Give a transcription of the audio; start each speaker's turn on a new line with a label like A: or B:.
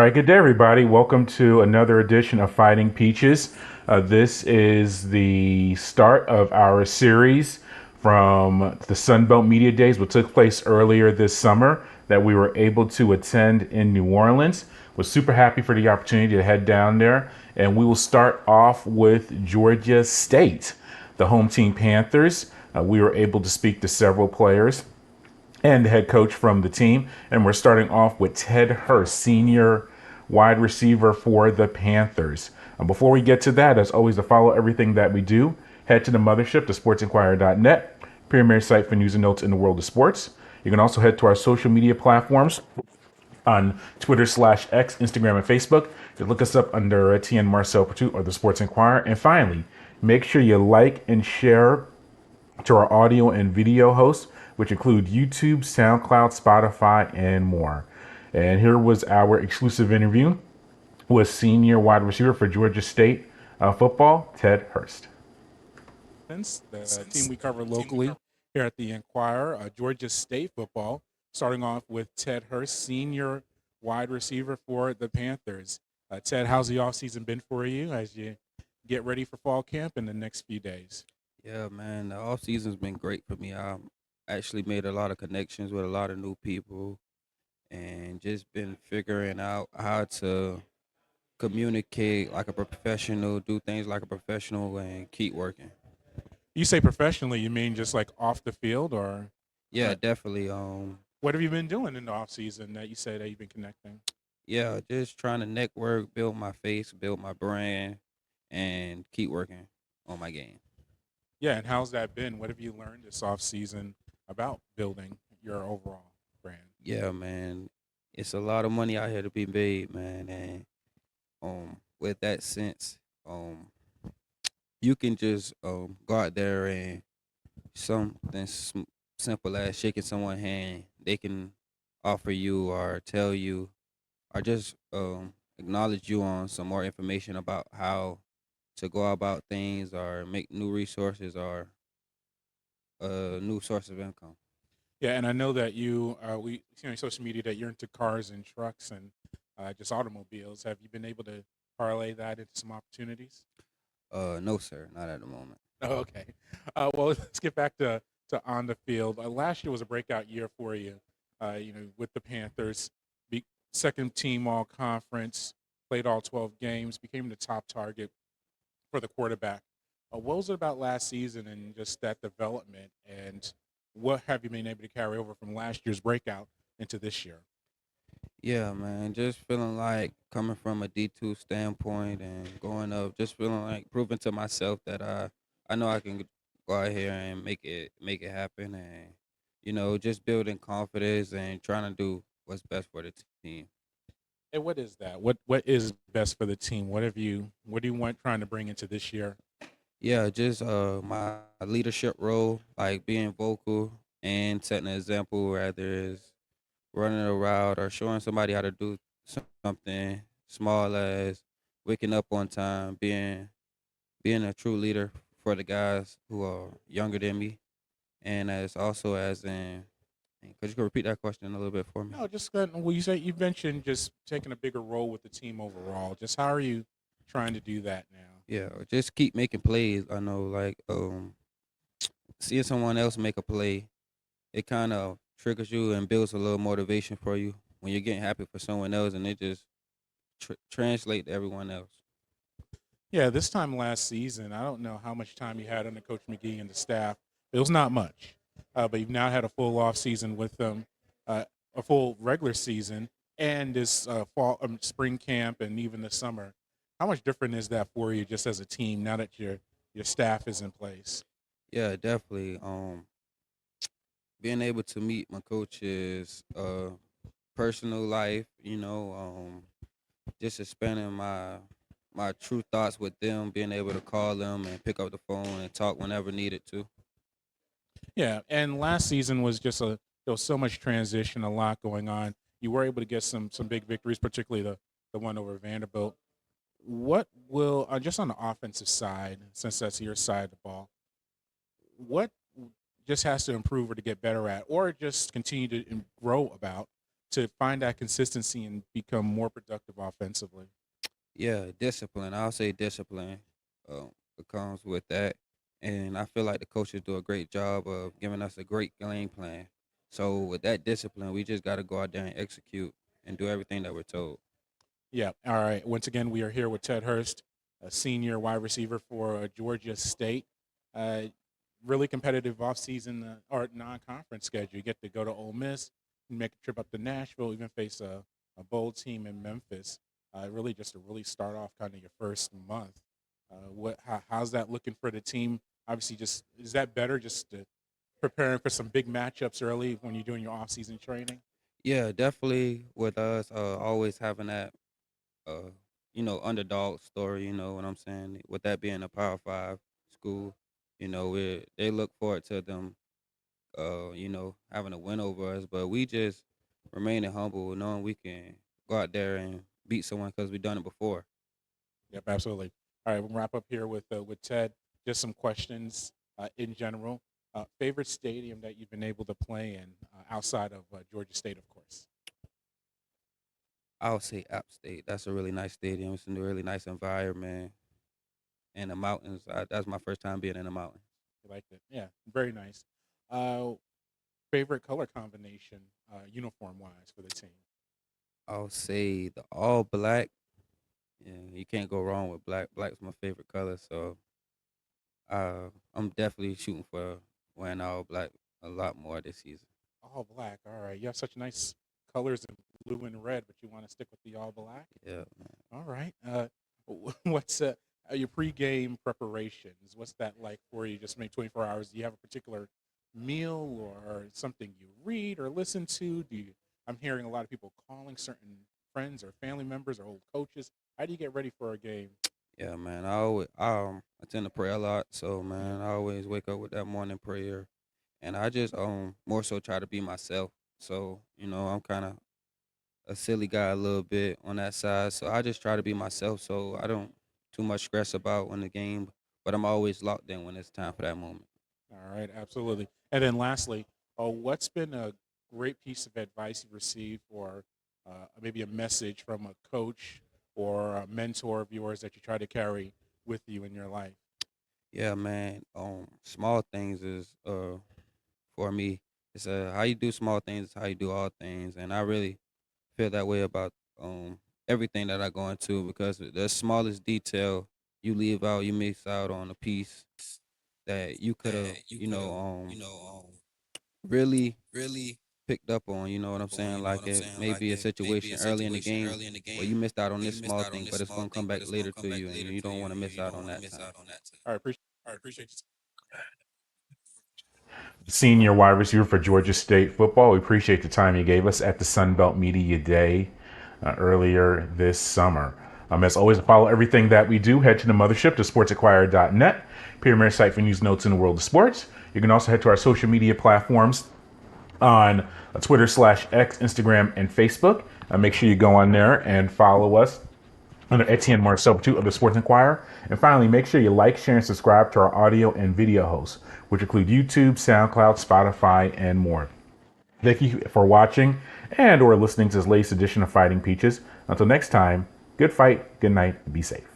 A: right, good day, everybody. Welcome to another edition of Fighting Peaches. This is the start of our series from the Sunbelt Media Days, which took place earlier this summer that we were able to attend in New Orleans. Was super happy for the opportunity to head down there, and we will start off with Georgia State, the home team Panthers. We were able to speak to several players and the head coach from the team. And we're starting off with Ted Hurst, senior wide receiver for the Panthers. Before we get to that, as always, to follow everything that we do, head to the mothership, to sportsinquirer.net, premier site for news and notes in the world of sports. You can also head to our social media platforms on Twitter/X, Instagram, and Facebook. You look us up under TN Marcel Pursuit or the Sports Inquirer. And finally, make sure you like and share to our audio and video hosts, which include YouTube, SoundCloud, Spotify, and more. And here was our exclusive interview with senior wide receiver for Georgia State football, Ted Hurst.
B: The team we cover locally here at the Inquirer, Georgia State football, starting off with Ted Hurst, senior wide receiver for the Panthers. Ted, how's the offseason been for you as you get ready for fall camp in the next few days?
C: Yeah, man, the off season's been great for me. I actually made a lot of connections with a lot of new people and just been figuring out how to communicate like a professional, do things like a professional and keep working.
B: You say professionally, you mean just like off the field, or
C: Yeah,
B: uh,
C: definitely.
B: what have you been doing in the offseason that you say that you've been connecting?
C: Yeah, just trying to network, build my face, build my brand, and keep working on my game.
B: Yeah, and how's that been? What have you learned this offseason about building your overall brand?
C: Yeah, man. It's a lot of money out here to be made, man, and with that sense, um you can just go out there and something simple as shaking someone's hand, they can offer you or tell you or just acknowledge you on some more information about how to go about things or make new resources or a new source of income.
B: Yeah, and I know that we see on social media that you're into cars and trucks and just automobiles. Have you been able to parlay that into some opportunities?
C: No, sir, not at the moment.
B: Oh, okay. Well, let's get back to on the field. Last year was a breakout year for you. With the Panthers, second team all conference, played all 12 games, became the top target for the quarterback. What was it about last season and just that development, and what have you been able to carry over from last year's breakout into this year?
C: Yeah, man, just feeling like coming from a D2 standpoint and going up, just feeling like proving to myself that I know I can go out here and make it happen, and just building confidence and trying to do what's best for the team.
B: And what is that? What is best for the team? What do you want trying to bring into this year?
C: Yeah, just my leadership role, like being vocal and setting an example, whether it's running a route or showing somebody how to do something small as waking up on time, being a true leader for the guys who are younger than me, and as also as in, could you repeat that question a little bit for me?
B: No, just well, you mentioned just taking a bigger role with the team overall. Just how are you trying to do that now?
C: Yeah, just keep making plays. I know, like seeing someone else make a play, it kind of triggers you and builds a little motivation for you when you're getting happy for someone else, and it just translate to everyone else.
B: Yeah, this time last season, I don't know how much time you had under Coach McGee and the staff. It was not much, but you've now had a full off season with them, a full regular season, and this fall, spring camp, and even the summer. How much different is that for you, just as a team, now that your staff is in place?
C: Yeah, definitely. Being able to meet my coaches, personal life, just expanding my true thoughts with them, being able to call them and pick up the phone and talk whenever needed to.
B: Yeah, and last season was just there was so much transition, a lot going on. You were able to get some big victories, particularly the one over Vanderbilt. What will just on the offensive side, since that's your side of the ball, what just has to improve or to get better at, or just continue to grow about to find that consistency and become more productive offensively?
C: Yeah, discipline. I'll say discipline. It comes with that, and I feel like the coaches do a great job of giving us a great game plan. So with that discipline, we just got to go out there and execute and do everything that we're told.
B: Yeah. All right. Once again, we are here with Ted Hurst, a senior wide receiver for Georgia State. Uh, really competitive offseason or non-conference schedule. You get to go to Ole Miss, make a trip up to Nashville, even face a bowl team in Memphis. Really, just to really start off kind of your first month. How's that looking for the team? Obviously, just is that better? Just preparing for some big matchups early when you're doing your off-season training.
C: Yeah, definitely with us, always having that, uh, underdog story. You know what I'm saying? With that being a Power Five school, they look forward to them, having a win over us. But we just remaining humble, knowing we can go out there and beat someone because we've done it before.
B: Yep, absolutely. All right, we'll wrap up here with Ted. Just some questions in general. Favorite stadium that you've been able to play in outside of Georgia State, of course.
C: I would say App State. That's a really nice stadium. It's a really nice environment and the mountains. That's my first time being in the mountains.
B: You liked it? Yeah, very nice. Uh, Favorite color combination, uniform wise, for the team.
C: I would say the all black. Yeah, you can't go wrong with black. Black's my favorite color, so I'm definitely shooting for wearing all black a lot more this season.
B: All black. All right. You have such nice colors in blue and red, but you want to stick with the all black.
C: Yeah.
B: All right. What's your pregame preparations? What's that like for you? Just maybe 24 hours. Do you have a particular meal or something you read or listen to? I'm hearing a lot of people calling certain friends or family members or old coaches. How do you get ready for a game?
C: Yeah, man. I tend to pray a lot, so man, I always wake up with that morning prayer, and I just more so try to be myself. So I'm kind of a silly guy a little bit on that side, so I just try to be myself, so I don't too much stress about when the game, but I'm always locked in when it's time for that moment.
B: All right, absolutely. And then lastly, what's been a great piece of advice you've received or maybe a message from a coach or a mentor of yours that you try to carry with you in your life?
C: Yeah, man. Small things is for me. It's how you do small things is how you do all things, and I really feel that way about everything that I go into because the smallest detail you leave out, you miss out on a piece that you could have, really picked up on. You know what I'm saying? Like it may be a situation early in the game where you missed out on this small thing, but it's gonna come back later to you, and you don't want to miss out on that time.
B: All right, appreciate you.
A: Senior wide receiver for Georgia State football. We appreciate the time you gave us at the Sunbelt Media Day earlier this summer. As always, to follow everything that we do, head to the mothership to sportsinquirer.net, premier site for news notes in the world of sports. You can also head to our social media platforms on Twitter/X, Instagram, and Facebook. Make sure you go on there and follow us under Etienne Marcel of the Sports Inquirer. And finally, make sure you like, share, and subscribe to our audio and video hosts, which include YouTube, SoundCloud, Spotify, and more. Thank you for watching and or listening to this latest edition of Fighting Peaches. Until next time, good fight, good night, be safe.